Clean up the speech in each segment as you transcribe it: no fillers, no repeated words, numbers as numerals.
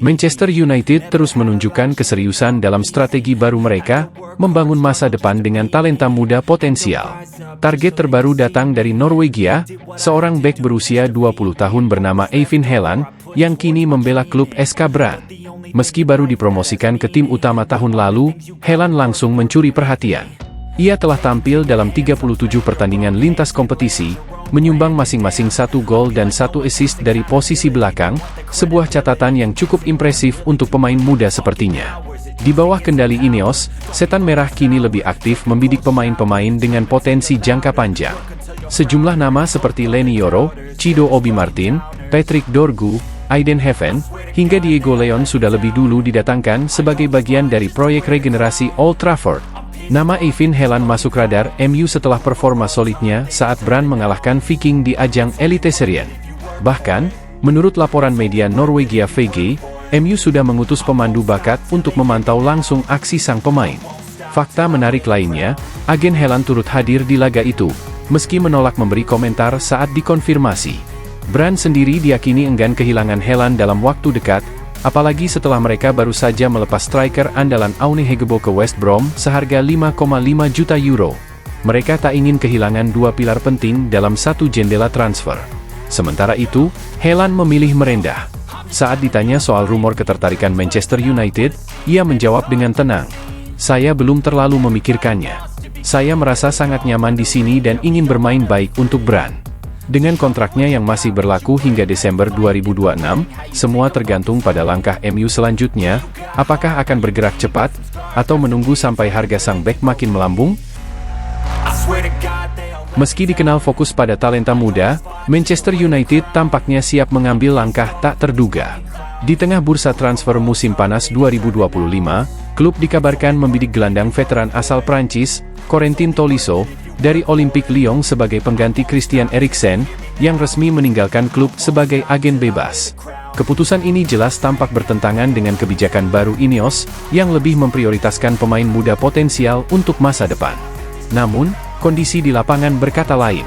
Manchester United terus menunjukkan keseriusan dalam strategi baru mereka, membangun masa depan dengan talenta muda potensial. Target terbaru datang dari Norwegia, seorang bek berusia 20 tahun bernama Eivind Haaland, yang kini membela klub SK Brann. Meski baru dipromosikan ke tim utama tahun lalu, Haaland langsung mencuri perhatian. Ia telah tampil dalam 37 pertandingan lintas kompetisi, menyumbang masing-masing 1 gol dan 1 assist dari posisi belakang, sebuah catatan yang cukup impresif untuk pemain muda sepertinya. Di bawah kendali Ineos, Setan Merah kini lebih aktif membidik pemain-pemain dengan potensi jangka panjang. Sejumlah nama seperti Leny Yoro, Cido Obi Martin, Patrick Dorgu, Aiden Heaven, hingga Diego Leon sudah lebih dulu didatangkan sebagai bagian dari proyek regenerasi Old Trafford. Nama Eivind Haaland masuk radar MU setelah performa solidnya saat Brann mengalahkan Viking di ajang Eliteserien. Bahkan, menurut laporan media Norwegia VG, MU sudah mengutus pemandu bakat untuk memantau langsung aksi sang pemain. Fakta menarik lainnya, agen Haaland turut hadir di laga itu, meski menolak memberi komentar saat dikonfirmasi. Brann sendiri diyakini enggan kehilangan Haaland dalam waktu dekat, apalagi setelah mereka baru saja melepas striker andalan Aune Hegebo ke West Brom seharga 5,5 juta euro. Mereka tak ingin kehilangan 2 pilar penting dalam satu jendela transfer. Sementara itu, Haaland memilih merendah. Saat ditanya soal rumor ketertarikan Manchester United, ia menjawab dengan tenang, "Saya belum terlalu memikirkannya. Saya merasa sangat nyaman di sini dan ingin bermain baik untuk Brann." Dengan kontraknya yang masih berlaku hingga Desember 2026, semua tergantung pada langkah MU selanjutnya, apakah akan bergerak cepat, atau menunggu sampai harga sang bek makin melambung? Meski dikenal fokus pada talenta muda, Manchester United tampaknya siap mengambil langkah tak terduga. Di tengah bursa transfer musim panas 2025, klub dikabarkan membidik gelandang veteran asal Prancis, Corentin Tolisso, dari Olympique Lyon sebagai pengganti Christian Eriksen, yang resmi meninggalkan klub sebagai agen bebas. Keputusan ini jelas tampak bertentangan dengan kebijakan baru Ineos, yang lebih memprioritaskan pemain muda potensial untuk masa depan. Namun, kondisi di lapangan berkata lain.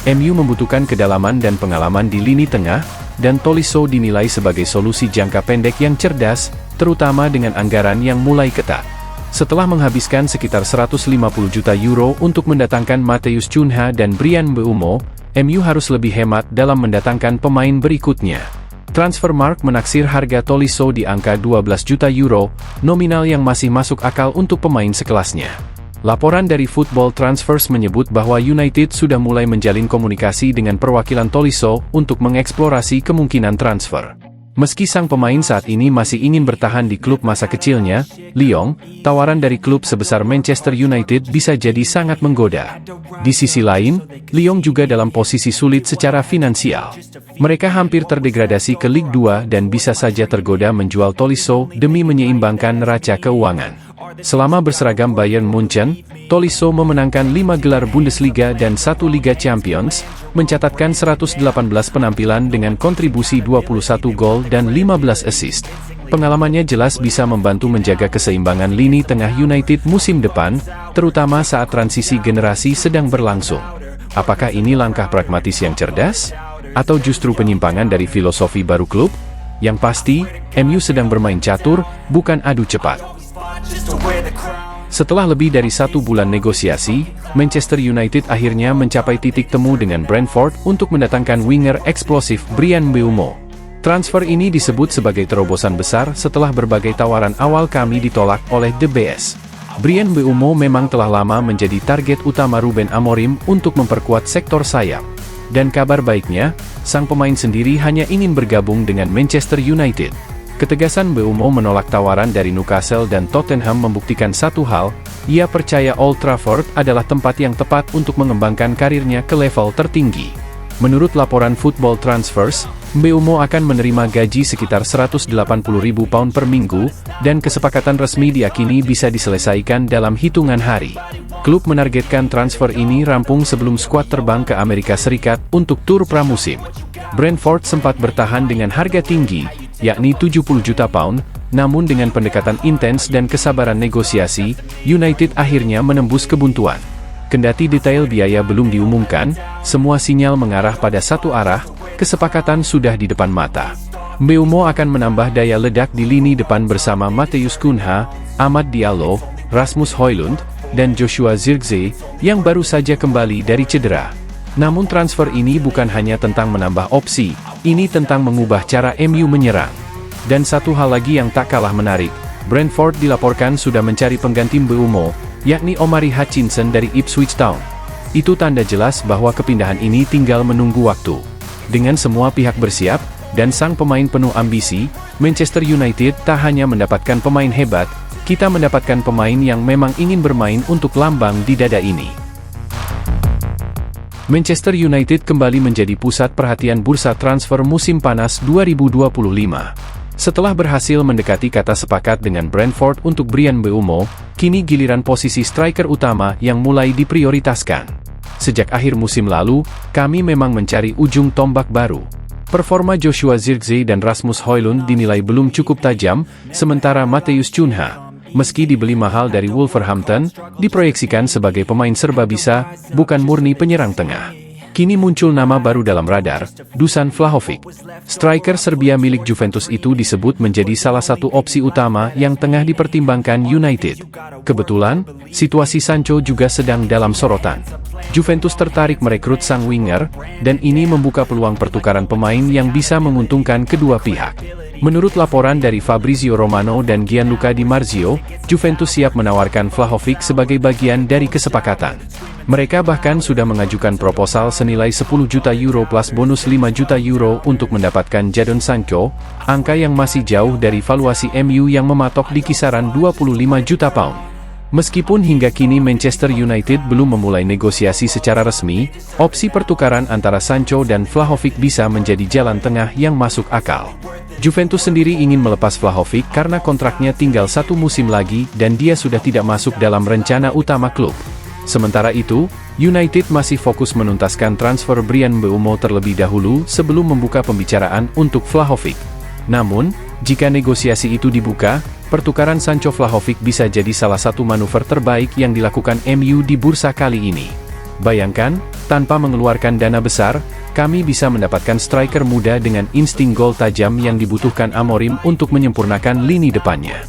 MU membutuhkan kedalaman dan pengalaman di lini tengah, dan Tolisso dinilai sebagai solusi jangka pendek yang cerdas, terutama dengan anggaran yang mulai ketat. Setelah menghabiskan sekitar 150 juta euro untuk mendatangkan Matheus Cunha dan Bryan Mbeumo, MU harus lebih hemat dalam mendatangkan pemain berikutnya. Transfermarkt menaksir harga Tolisso di angka 12 juta euro, nominal yang masih masuk akal untuk pemain sekelasnya. Laporan dari Football Transfers menyebut bahwa United sudah mulai menjalin komunikasi dengan perwakilan Tolisso untuk mengeksplorasi kemungkinan transfer. Meski sang pemain saat ini masih ingin bertahan di klub masa kecilnya, Lyon, tawaran dari klub sebesar Manchester United bisa jadi sangat menggoda. Di sisi lain, Lyon juga dalam posisi sulit secara finansial. Mereka hampir terdegradasi ke Ligue 2 dan bisa saja tergoda menjual Tolisso demi menyeimbangkan neraca keuangan. Selama berseragam Bayern Munchen, Tolisso memenangkan 5 gelar Bundesliga dan 1 Liga Champions, mencatatkan 118 penampilan dengan kontribusi 21 gol dan 15 assist. Pengalamannya jelas bisa membantu menjaga keseimbangan lini tengah United musim depan, terutama saat transisi generasi sedang berlangsung. Apakah ini langkah pragmatis yang cerdas? Atau justru penyimpangan dari filosofi baru klub? Yang pasti, MU sedang bermain catur, bukan adu cepat. Setelah lebih dari 1 bulan negosiasi, Manchester United akhirnya mencapai titik temu dengan Brentford untuk mendatangkan winger eksplosif Bryan Mbeumo. Transfer ini disebut sebagai terobosan besar setelah berbagai tawaran awal kami ditolak oleh The BS. Bryan Mbeumo memang telah lama menjadi target utama Ruben Amorim untuk memperkuat sektor sayap. Dan kabar baiknya, sang pemain sendiri hanya ingin bergabung dengan Manchester United. Ketegasan Mbeumo menolak tawaran dari Newcastle dan Tottenham membuktikan satu hal, ia percaya Old Trafford adalah tempat yang tepat untuk mengembangkan karirnya ke level tertinggi. Menurut laporan Football Transfers, Mbeumo akan menerima gaji sekitar 180.000 pound per minggu, dan kesepakatan resmi diyakini bisa diselesaikan dalam hitungan hari. Klub menargetkan transfer ini rampung sebelum skuad terbang ke Amerika Serikat untuk tur pramusim. Brentford sempat bertahan dengan harga tinggi, yakni 70 juta pound, namun dengan pendekatan intens dan kesabaran negosiasi, United akhirnya menembus kebuntuan. Kendati detail biaya belum diumumkan, semua sinyal mengarah pada satu arah, kesepakatan sudah di depan mata. Mbeumo akan menambah daya ledak di lini depan bersama Matheus Cunha, Amad Diallo, Rasmus Højlund, dan Joshua Zirkzee, yang baru saja kembali dari cedera. Namun transfer ini bukan hanya tentang menambah opsi, ini tentang mengubah cara MU menyerang. Dan satu hal lagi yang tak kalah menarik, Brentford dilaporkan sudah mencari pengganti Mbeumo, yakni Omari Hutchinson dari Ipswich Town. Itu tanda jelas bahwa kepindahan ini tinggal menunggu waktu. Dengan semua pihak bersiap, dan sang pemain penuh ambisi, Manchester United tak hanya mendapatkan pemain hebat, kita mendapatkan pemain yang memang ingin bermain untuk lambang di dada ini. Manchester United kembali menjadi pusat perhatian bursa transfer musim panas 2025. Setelah berhasil mendekati kata sepakat dengan Brentford untuk Bryan Mbeumo, kini giliran posisi striker utama yang mulai diprioritaskan. Sejak akhir musim lalu, kami memang mencari ujung tombak baru. Performa Joshua Zirkzee dan Rasmus Højlund dinilai belum cukup tajam, sementara Matheus Cunha, meski dibeli mahal dari Wolverhampton, diproyeksikan sebagai pemain serba bisa, bukan murni penyerang tengah. Kini muncul nama baru dalam radar, Dusan Vlahovic. Striker Serbia milik Juventus itu disebut menjadi salah satu opsi utama yang tengah dipertimbangkan United. Kebetulan, situasi Sancho juga sedang dalam sorotan. Juventus tertarik merekrut sang winger, dan ini membuka peluang pertukaran pemain yang bisa menguntungkan kedua pihak. Menurut laporan dari Fabrizio Romano dan Gianluca Di Marzio, Juventus siap menawarkan Vlahovic sebagai bagian dari kesepakatan. Mereka bahkan sudah mengajukan proposal senilai 10 juta euro plus bonus 5 juta euro untuk mendapatkan Jadon Sancho, angka yang masih jauh dari valuasi MU yang mematok di kisaran 25 juta pound. Meskipun hingga kini Manchester United belum memulai negosiasi secara resmi, opsi pertukaran antara Sancho dan Vlahovic bisa menjadi jalan tengah yang masuk akal. Juventus sendiri ingin melepas Vlahovic karena kontraknya tinggal 1 musim lagi dan dia sudah tidak masuk dalam rencana utama klub. Sementara itu, United masih fokus menuntaskan transfer Bryan Mbeumo terlebih dahulu sebelum membuka pembicaraan untuk Vlahovic. Namun, jika negosiasi itu dibuka, pertukaran Sancho Vlahovic bisa jadi salah satu manuver terbaik yang dilakukan MU di bursa kali ini. Bayangkan, tanpa mengeluarkan dana besar, kami bisa mendapatkan striker muda dengan insting gol tajam yang dibutuhkan Amorim untuk menyempurnakan lini depannya.